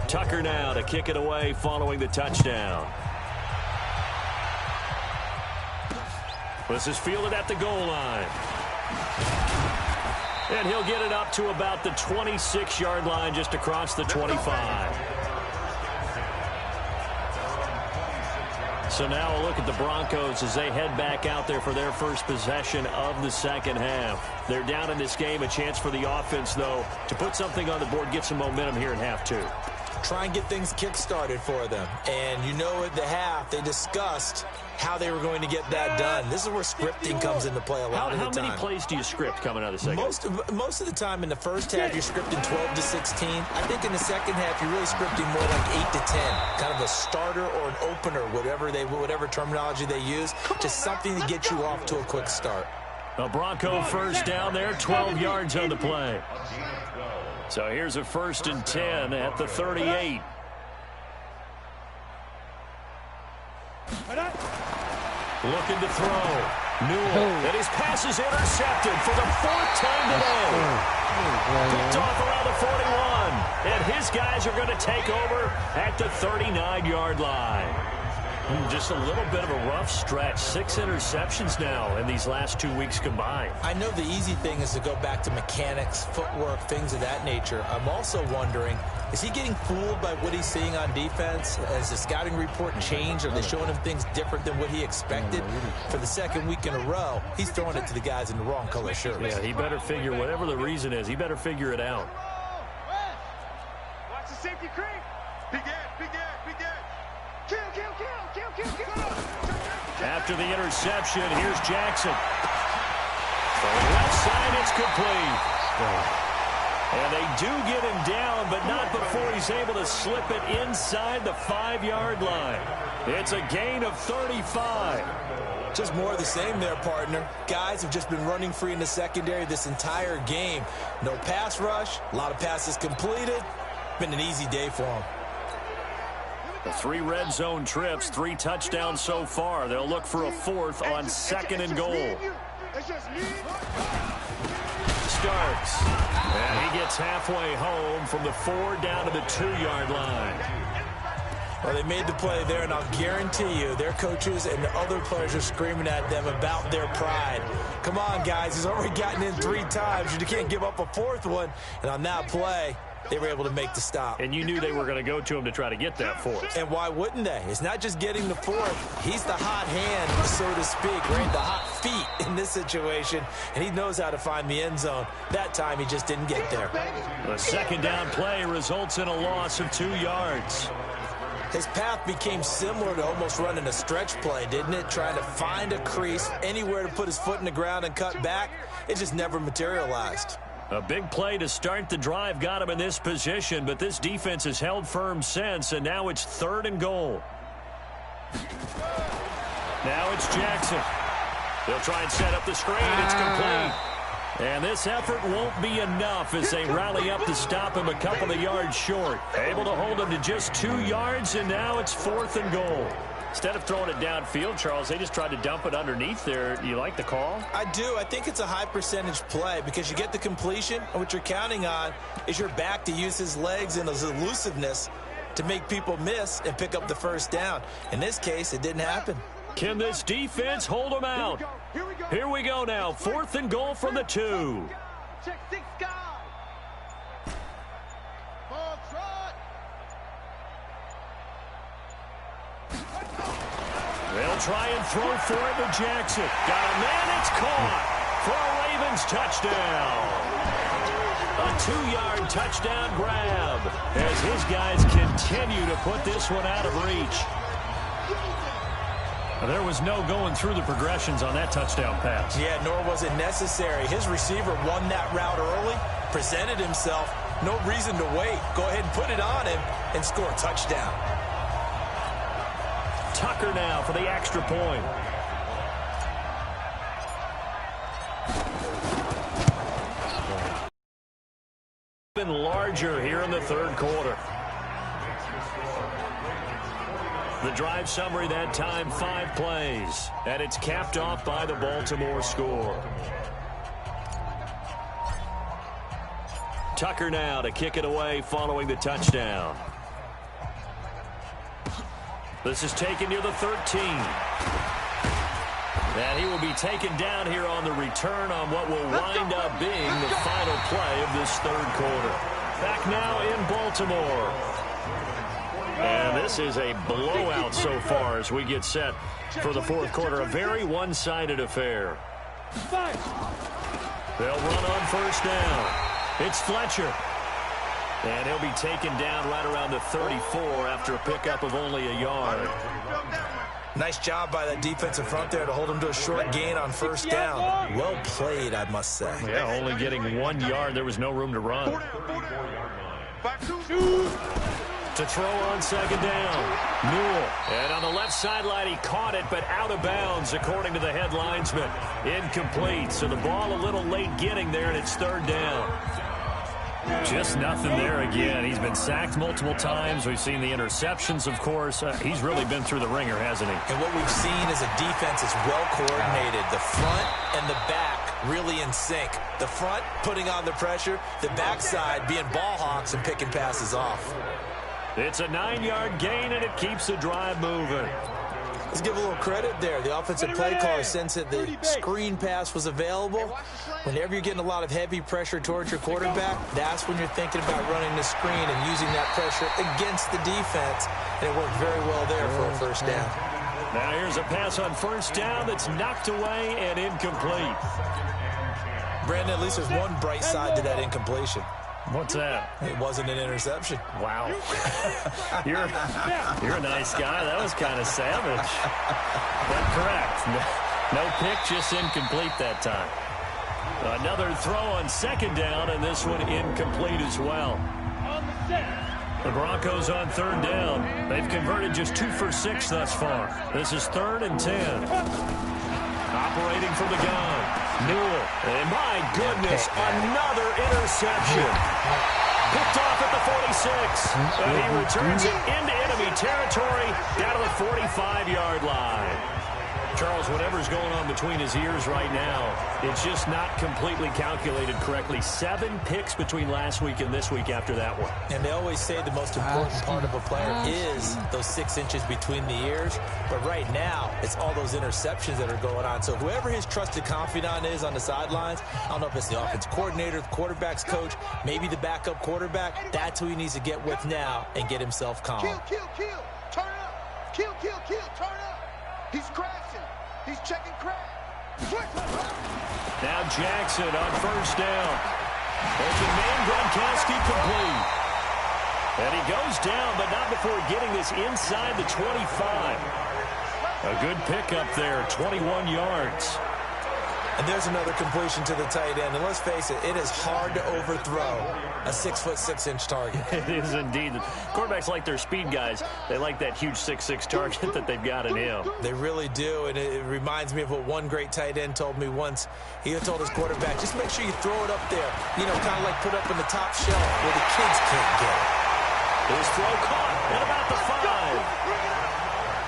Tucker now to kick it away following the touchdown. This is fielded at the goal line. And he'll get it up to about the 26-yard line, just across the 25. So now a look at the Broncos as they head back out there for their first possession of the second half. They're down in this game. A chance for the offense, though, to put something on the board, get some momentum here in half two.
try and get things kick-started for them. And you know at the half, they discussed how they were going to get that done. This is where scripting comes into play a lot of the time.
How many plays do you script coming out of the second?
Most of the time in the first half, you're scripting 12 to 16. I think in the second half, you're really scripting more like 8 to 10. Kind of a starter or an opener, whatever terminology they use. Just something to get you off to a quick start.
A Bronco first down there, 12 yards on the play. So here's a 1st and 10 at the 38. Looking to throw. Newell. And his pass is intercepted for the 4th time today. Picked off around the 41. And his guys are going to take over at the 39-yard line. Just a little bit of a rough stretch. 6 interceptions now in these last 2 weeks combined.
I know the easy thing is to go back to mechanics, footwork, things of that nature. I'm also wondering, is he getting fooled by what he's seeing on defense? Has the scouting report changed? Are they showing him things different than what he expected? For the second week in a row, he's throwing it to the guys in the wrong color shirts.
Yeah, he better figure, whatever the reason is, he better figure it out.
Watch the safety creep. Big Ed. Kill.
After the interception, here's Jackson. From the left side, it's complete. And they do get him down, but not before he's able to slip it inside the 5-yard line. It's a gain of 35.
Just more of the same there, partner. Guys have just been running free in the secondary this entire game. No pass rush, a lot of passes completed. Been an easy day for them.
The 3 red zone trips, 3 touchdowns so far. They'll look for a 4th on 2nd and goal. Starks. And he gets halfway home from the 4 down to the 2-yard line.
Well, they made the play there, and I'll guarantee you their coaches and the other players are screaming at them about their pride. Come on, guys. He's already gotten in 3 times. You can't give up a 4th one. And on that play, they were able to make the stop.
And you knew they were going to go to him to try to get that 4th.
And why wouldn't they? It's not just getting the 4th. He's the hot hand, so to speak, right? The hot feet in this situation. And he knows how to find the end zone. That time, he just didn't get there.
The 2nd down play results in a loss of 2 yards.
His path became similar to almost running a stretch play, didn't it? Trying to find a crease, anywhere to put his foot in the ground and cut back. It just never materialized.
A big play to start the drive got him in this position, but this defense has held firm since, and now it's 3rd and goal. Now it's Jackson. They'll try and set up the screen. It's complete. And this effort won't be enough as they rally up to stop him a couple of yards short. Able to hold him to just 2 yards, and now it's 4th and goal. Instead of throwing it downfield, Charles, they just tried to dump it underneath there. Do you like the call?
I do. I think it's a high-percentage play because you get the completion, and what you're counting on is your back to use his legs and his elusiveness to make people miss and pick up the 1st down. In this case, it didn't happen.
Can this defense hold him out? Here we go now. 4th and goal from the 2.
Check 6 guys. Ball trot.
They'll try and throw for it to Jackson. Got a man, it's caught for a Ravens touchdown. A 2-yard touchdown grab as his guys continue to put this one out of reach. There was no going through the progressions on that touchdown pass.
Yeah, nor was it necessary. His receiver won that route early, presented himself. No reason to wait. Go ahead and put it on him and score a touchdown.
Tucker now for the extra point. Been larger here in the 3rd quarter. The drive summary that time, 5 plays. And it's capped off by the Baltimore score. Tucker now to kick it away following the touchdown. This is taken near the 13. And he will be taken down here on the return on what will wind up being the final play of this 3rd quarter. Back now in Baltimore. And this is a blowout so far as we get set for the 4th quarter. A very one-sided affair. They'll run on 1st down. It's Fletcher. And he'll be taken down right around the 34 after a pickup of only a yard.
Nice job by that defensive front there to hold him to a short gain on first down. Well played, I must say.
Yeah, only getting 1 yard. There was no room to run. To throw on second down, Newell. And on the left sideline, he caught it, but out of bounds, according to the head linesman. Incomplete, so the ball a little late getting there, and it's third down. Just nothing there again. He's been sacked multiple times. We've seen the interceptions, of course. He's really been through the ringer, hasn't he?
And what we've seen is a defense is well coordinated. The front and the back really in sync. The front putting on the pressure, the backside being ball hawks and picking passes off.
It's a 9-yard gain, and it keeps the drive moving.
Let's give a little credit there. The offensive play caller, since the screen pass was available, whenever you're getting a lot of heavy pressure towards your quarterback, that's when you're thinking about running the screen and using that pressure against the defense. And it worked very well there for a first down.
Now here's a pass on first down that's knocked away and incomplete.
Brandon, at least there's one bright side to that incompletion.
What's that?
It wasn't an interception.
Wow. You're a nice guy. That was kind of savage. But correct. No pick, just incomplete that time. Another throw on second down, and this one incomplete as well. The Broncos on third down. They've converted just 2 for 6 thus far. This is 3rd and 10. Operating from the gun, Newell. And my goodness, another interception. Picked off at the 46. And he returns it into enemy territory down to the 45-yard line. Charles, whatever's going on between his ears right now, it's just not completely calculated correctly. 7 picks between last week and this week after that one.
And they always say the most important part of a player is those 6 inches between the ears. But right now, it's all those interceptions that are going on. So whoever his trusted confidant is on the sidelines, I don't know if it's the offense coordinator, the quarterback's coach, maybe the backup quarterback, that's who he needs to get with now and get himself calm.
Kill, turn up. Kill, turn up. He's crashing. He's checking crack.
Now Jackson on first down. Open man, Gronkowski complete. And he goes down, but not before getting this inside the 25. A good pickup there, 21 yards.
And there's another completion to the tight end. And let's face it, it is hard to overthrow a 6'6" target.
It is indeed. Quarterbacks like their speed guys. They like that huge 6'6" target that they've got in him.
They really do, and it reminds me of what one great tight end told me once. He told his quarterback, just make sure you throw it up there, you know, kind of like put up in the top shelf where the kids can't get it.
His throw caught at about the 5.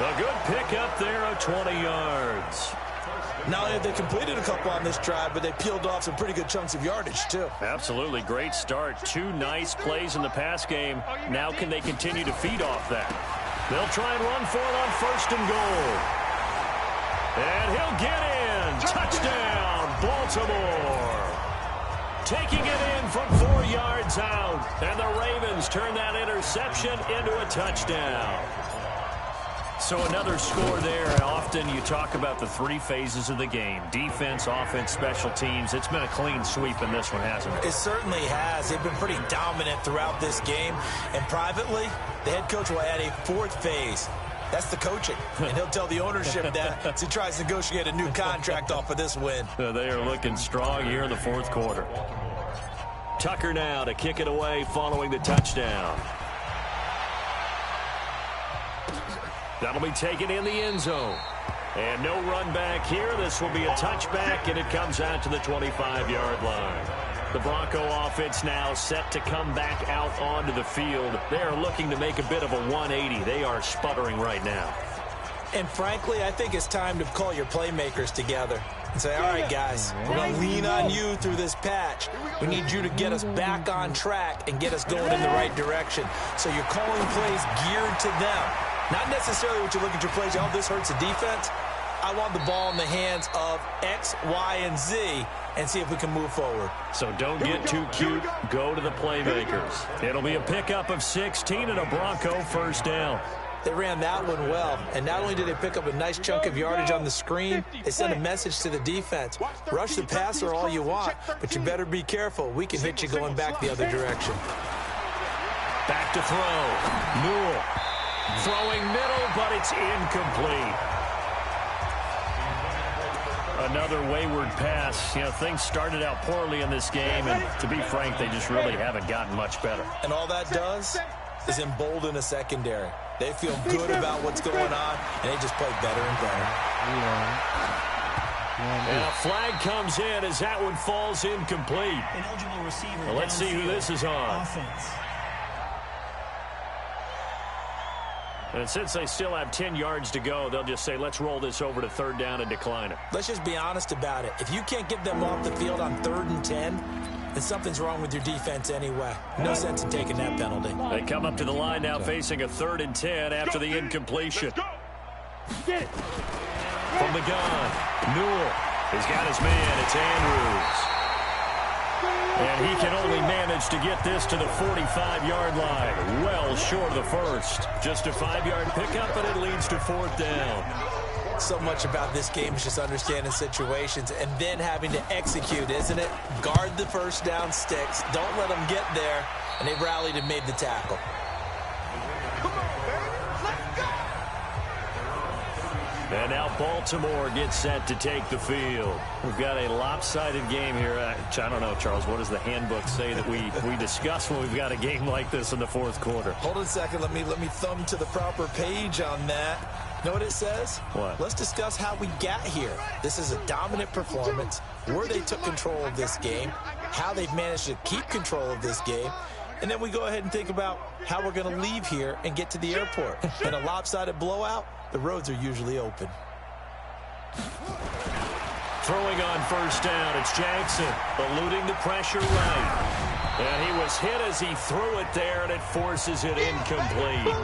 A good pickup there of 20 yards.
Not only have they completed a couple on this drive, but they peeled off some pretty good chunks of yardage, too.
Absolutely. Great start. 2 nice plays in the pass game. Now can they continue to feed off that? They'll try and run for it on first and goal. And he'll get in. Touchdown, Baltimore. Taking it in from 4 yards out. And the Ravens turn that interception into a touchdown. So another score there. Often you talk about the 3 phases of the game. Defense, offense, special teams. It's been a clean sweep in this one, hasn't it?
It certainly has. They've been pretty dominant throughout this game. And privately, the head coach will add a 4th phase. That's the coaching. And he'll tell the ownership that as he tries to negotiate a new contract off of this win.
They are looking strong here in the 4th quarter. Tucker now to kick it away following the touchdown. That'll be taken in the end zone. And no run back here. This will be a touchback, and it comes out to the 25-yard line. The Bronco offense now set to come back out onto the field. They are looking to make a bit of a 180. They are sputtering right now.
And frankly, I think it's time to call your playmakers together and say, all right, guys, we're going to lean on you through this patch. We need you to get us back on track and get us going in the right direction. So you're calling plays geared to them. Not necessarily what you look at your plays, oh, this hurts the defense. I want the ball in the hands of X, Y, and Z and see if we can move forward.
So don't get too cute. Go to the playmakers. It'll be a pickup of 16 and a Bronco first down.
They ran that one well, and not only did they pick up a nice chunk of yardage on the screen, they sent a message to the defense. Rush the passer all you want, but you better be careful. We can hit you going back the other direction.
Back to throw. Newell throwing middle, but it's incomplete. Another wayward pass. You know, things started out poorly in this game, and to be frank, they just really haven't gotten much better.
And all that does is embolden a secondary. They feel good about what's going on, and they just play better and better.
And a flag comes in as that one falls incomplete.
Ineligible receiver.
Well, let's see who this is on.
Offense.
And since they still have 10 yards to go, they'll just say, let's roll this over to third down and decline it.
Let's just be honest about it. If you can't get them off the field on 3rd and 10, then something's wrong with your defense anyway. No sense in taking that penalty.
They come up to the line now facing a 3rd and 10 after the incompletion. From the gun, Newell. He's got his man. It's Andrews. And he can only manage to get this to the 45-yard line. Well short of the first. Just a 5-yard pickup, but it leads to 4th down.
So much about this game is just understanding situations and then having to execute, isn't it? Guard the first down sticks. Don't let them get there. And they rallied and made the tackle.
Come on, baby. Let's go.
And now Baltimore gets set to take the field. We've got a lopsided game here. I don't know, Charles, what does the handbook say that we discuss when we've got a game like this in the 4th quarter?
Hold on a second. Let me thumb to the proper page on that. Know what it says?
What?
Let's discuss how we got here. This is a dominant performance, where they took control of this game, how they've managed to keep control of this game, and then we go ahead and think about how we're going to leave here and get to the airport. In a lopsided blowout, the roads are usually open.
Throwing on first down, it's Jackson, eluding the pressure right. And he was hit as he threw it there, and it forces it incomplete.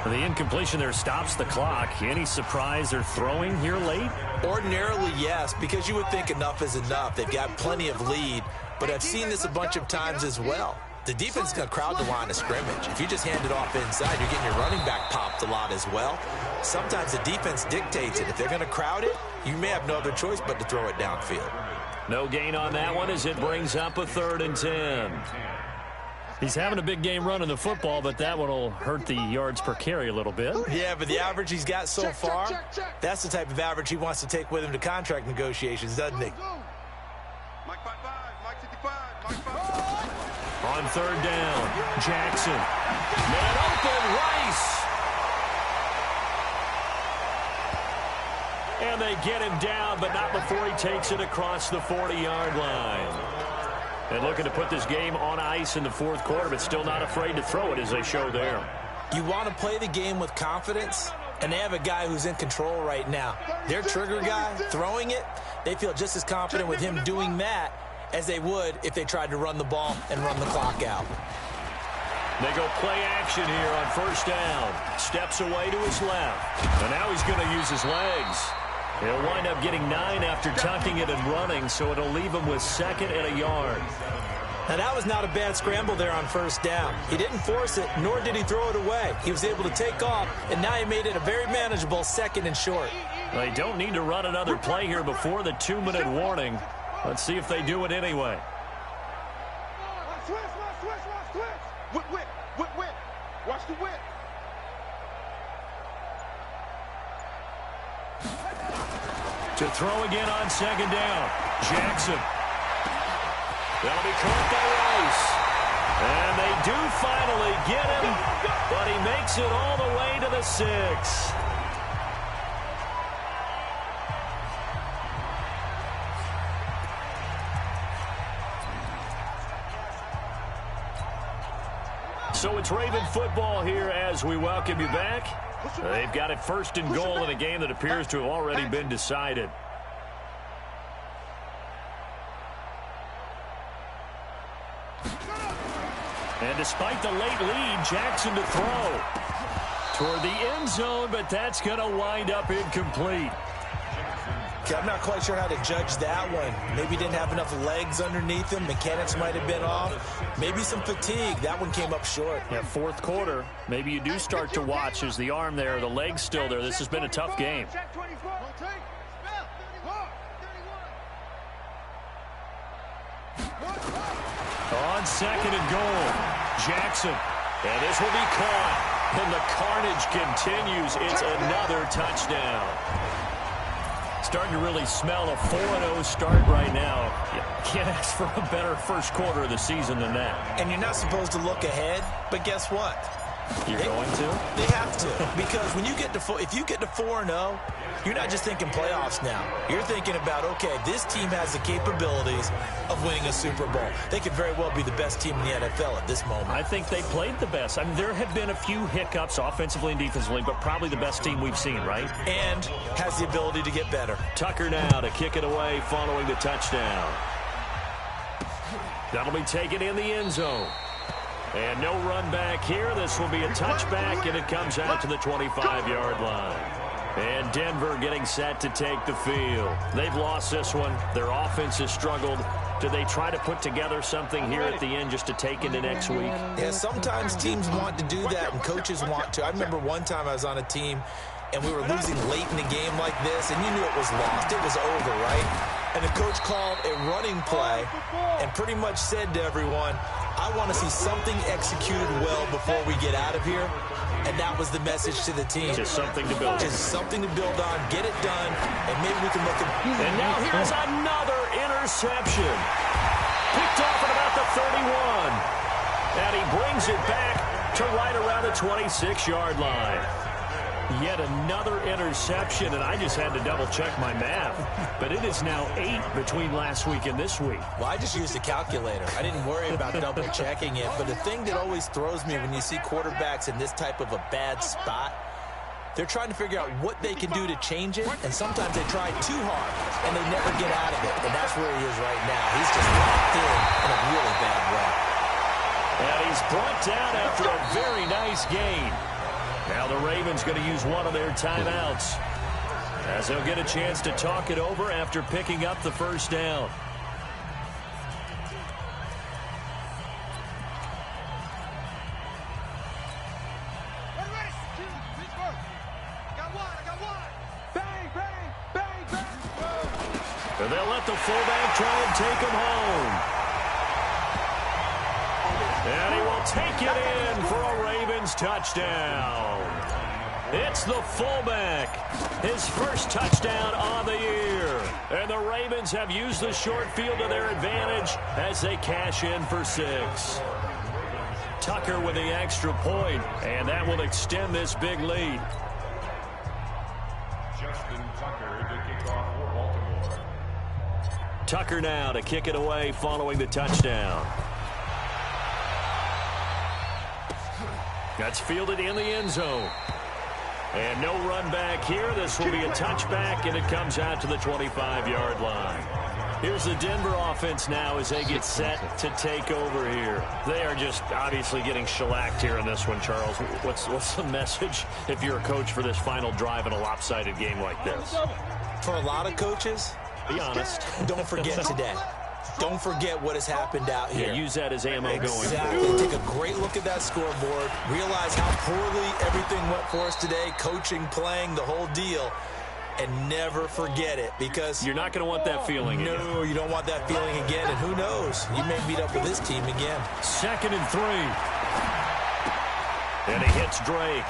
The incompletion there stops the clock. Any surprise they're throwing here late?
Ordinarily, yes, because you would think enough is enough. They've got plenty of lead, but I've seen this a bunch of times as well. The defense is going to crowd the line of scrimmage. If you just hand it off inside, you're getting your running back popped a lot as well. Sometimes the defense dictates it. If they're going to crowd it, you may have no other choice but to throw it downfield.
No gain on that one as it brings up a 3rd and 10. He's having a big game running the football, but that one will hurt the yards per carry a little bit.
Yeah, but the average he's got so far, that's the type of average he wants to take with him to contract negotiations, doesn't he?
Mike 5-5, Mike 55, Mike 5-5.
On 3rd down, Jackson. Man open, Rice. And they get him down, but not before he takes it across the 40-yard line. And looking to put this game on ice in the 4th quarter, but still not afraid to throw it as they show there.
You want to play the game with confidence, and they have a guy who's in control right now. Their trigger guy throwing it, they feel just as confident with him doing that as they would if they tried to run the ball and run the clock out.
They go play action here on first down. Steps away to his left. And now he's going to use his legs. He'll wind up getting 9 after tucking it and running, so it'll leave him with 2nd and a yard.
Now, that was not a bad scramble there on first down. He didn't force it, nor did he throw it away. He was able to take off, and now he made it a very manageable 2nd and short.
They don't need to run another play here before the 2-minute warning. Let's see if they do it anyway.
Switch. Whip. Watch the whip.
To throw again on 2nd down. Jackson. That'll be caught by Rice. And they do finally get him, but he makes it all the way to the 6. So it's Raven football here as we welcome you back. They've got it 1st and goal in a game that appears to have already been decided. And despite the late lead, Jackson to throw toward the end zone, but that's going to wind up incomplete.
I'm not quite sure how to judge that one. Maybe he didn't have enough legs underneath him. Mechanics might have been off. Maybe some fatigue. That one came up short.
Yeah, 4th quarter. Maybe you do start to watch as the arm there, the leg's still there. This has been a tough game. On 2nd and goal, Jackson And this will be caught. And the carnage continues. It's another touchdown. Starting to really smell a 4-0 start right now. You can't ask for a better first quarter of the season than that.
And you're not supposed to look ahead, but guess what?
You're going to?
They have to. Because when you get to if you get to 4-0, you're not just thinking playoffs now. You're thinking about, okay, this team has the capabilities of winning a Super Bowl. They could very well be the best team in the NFL at this moment.
I think they played the best. I mean, there have been a few hiccups offensively and defensively, but probably the best team we've seen, right?
And has the ability to get better.
Tucker now to kick it away following the touchdown. That'll be taken in the end zone. And no run back here. This will be a touchback, and it comes out to the 25-yard line. And Denver getting set to take the field. They've lost this one. Their offense has struggled. Do they try to put together something here at the end just to take into next week?
Yeah, sometimes teams want to do that, and coaches want to. I remember one time I was on a team, and we were losing late in the game like this, and you knew it was lost. It was over, right? And the coach called a running play and pretty much said to everyone, I want to see something executed well before we get out of here. And that was the message to the team.
Just something to build on.
Just something to build on, get it done, and maybe we can look at...
And now here's another interception. Picked off at about the 31. And he brings it back to right around the 26-yard line. Yet another interception, and I just had to double-check my math. But it is now 8 between last week and this week.
Well, I just used a calculator. I didn't worry about double-checking it. But the thing that always throws me when you see quarterbacks in this type of a bad spot, they're trying to figure out what they can do to change it, and sometimes they try too hard, and they never get out of it. And that's where he is right now. He's just locked in a really bad way.
And he's brought down after a very nice gain. Now the Ravens going to use one of their timeouts as they'll get a chance to talk it over after picking up the first down. And they'll let the fullback try and take him home. And he will take it in for a Ravens touchdown. It's the fullback. His first touchdown on the year. And the Ravens have used the short field to their advantage as they cash in for 6. Tucker with the extra point, and that will extend this big lead. Tucker now to kick it away following the touchdown. That's fielded in the end zone. And no run back here. This will be a touchback, and it comes out to the 25-yard line. Here's the Denver offense now as they get set to take over here. They are just obviously getting shellacked here in this one, Charles. What's the message if you're a coach for this final drive in a lopsided game like this?
For a lot of coaches,
be honest.
Don't forget today. Don't forget what has happened out here.
Yeah, use that as ammo going.
Exactly. Take a great look at that scoreboard. Realize how poorly everything went for us today. Coaching, playing, the whole deal. And never forget it, because
you're not going to want that feeling again.
No, you don't want that feeling again. And who knows? You may meet up with this team again.
2nd and 3. And he hits Drake.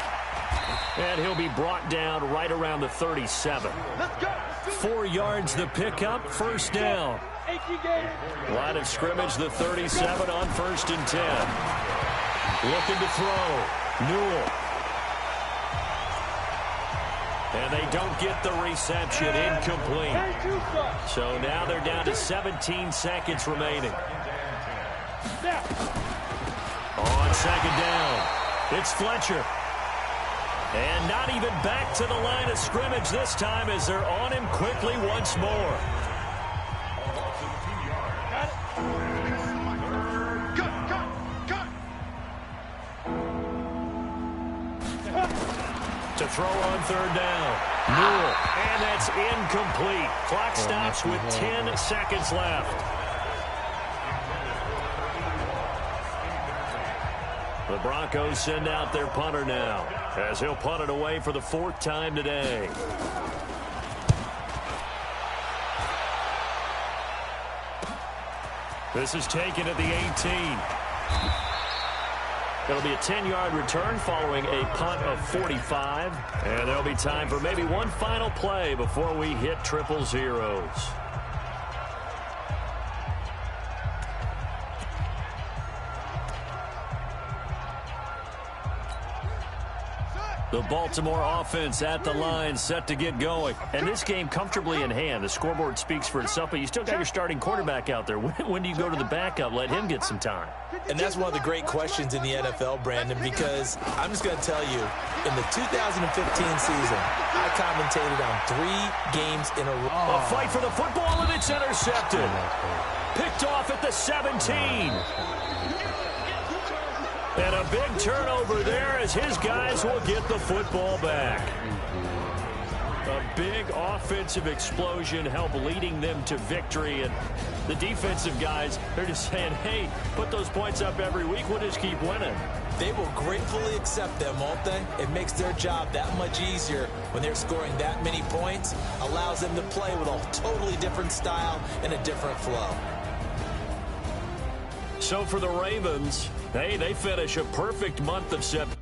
And he'll be brought down right around the 37. 4 yards the pickup, first down. Line of scrimmage, the 37 on 1st and 10. Looking to throw. Newell. And they don't get the reception, incomplete. So now they're down to 17 seconds remaining. On 2nd down, it's Fletcher. And not even back to the line of scrimmage this time as they're on him quickly once more. To throw on 3rd down. Newell. And that's incomplete. Clock stops with 10 seconds left. The Broncos send out their punter now, as he'll punt it away for the 4th time today. This is taken at the 18. It'll be a 10-yard return following a punt of 45. And there'll be time for maybe one final play before we hit triple zeros. The Baltimore offense at the line, set to get going. And this game comfortably in hand. The scoreboard speaks for itself, but you still got your starting quarterback out there. When do you go to the backup? Let him get some time.
And that's one of the great questions in the NFL, Brandon, because I'm just going to tell you, in the 2015 season, I commentated on 3 games in a row.
A fight for the football, and it's intercepted. Picked off at the 17. And a big turnover there as his guys will get the football back. A big offensive explosion helped leading them to victory. And the defensive guys, they're just saying, hey, put those points up every week. We'll just keep winning.
They will gratefully accept them, won't they? It makes their job that much easier when they're scoring that many points. Allows them to play with a totally different style and a different flow.
So for the Ravens, hey, they finish a perfect month of September.